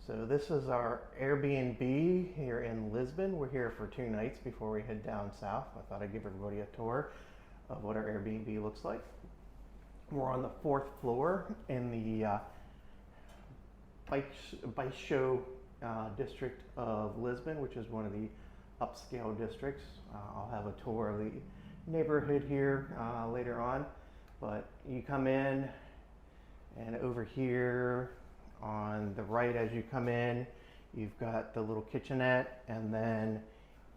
So this is our Airbnb here in Lisbon. We're here for 2 nights before we head down south. I thought I'd give everybody a tour of what our Airbnb looks like. We're on the 4th floor in the Baixa district of Lisbon, which is one of the upscale districts. I'll have a tour of the neighborhood here later on, but you come in, and over here on the right as you come in, you've got the little kitchenette, and then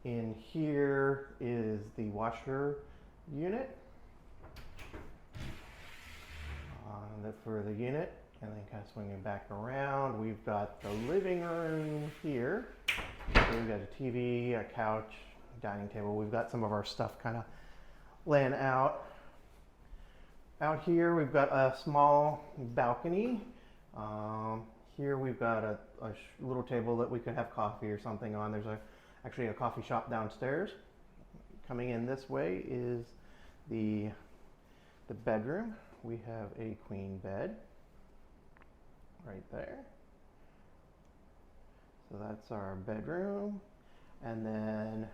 in here is the washer unit for the unit. And then kind of swinging back around, we've got the living room here. So we've got a TV, a couch, dining table. We've got some of our stuff kind of laying out. Out here we've got a small balcony. Here we've got a little table that we could have coffee or something on. There's actually a coffee shop downstairs. Coming in this way is the bedroom. We have a queen bed right there. So that's our bedroom. And then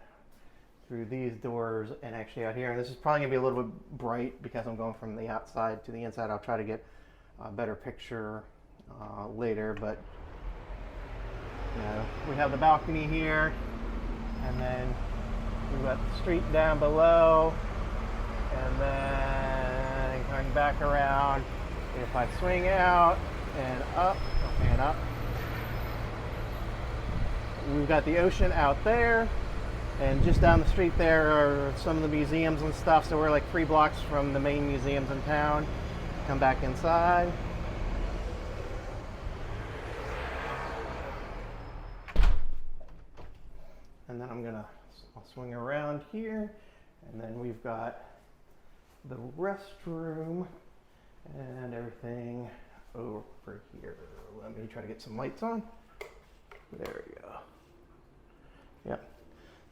through these doors and actually out here, and this is probably gonna be a little bit bright because I'm going from the outside to the inside. I'll try to get a better picture later, but you know, we have the balcony here, and then we've got the street down below, and then going back around. If I swing out and up, we've got the ocean out there, and just down the street there are some of the museums and stuff. So we're like 3 blocks from the main museums in town. Come back inside. And then I'll swing around here, and then we've got the restroom and everything over here. Let me try to get some lights on. There we go. Yep.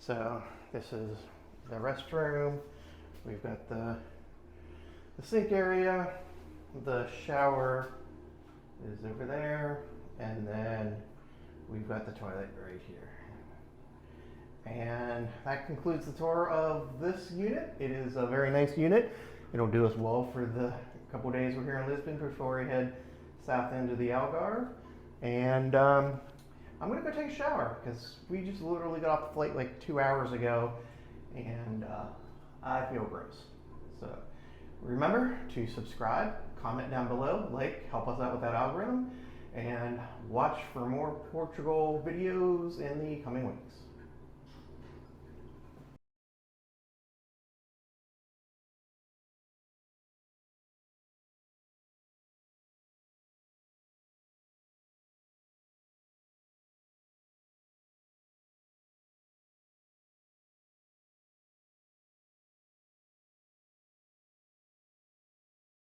So this is the restroom. We've got the sink area. The shower is over there, and then we've got the toilet right here. And that concludes the tour of this unit. It is a very nice unit. It'll do us well for the couple days we're here in Lisbon before we head south into the Algarve. And I'm gonna go take a shower because we just literally got off the flight like 2 hours ago, and I feel gross. So remember to subscribe, comment down below, help us out with that algorithm, and watch for more Portugal videos in the coming weeks.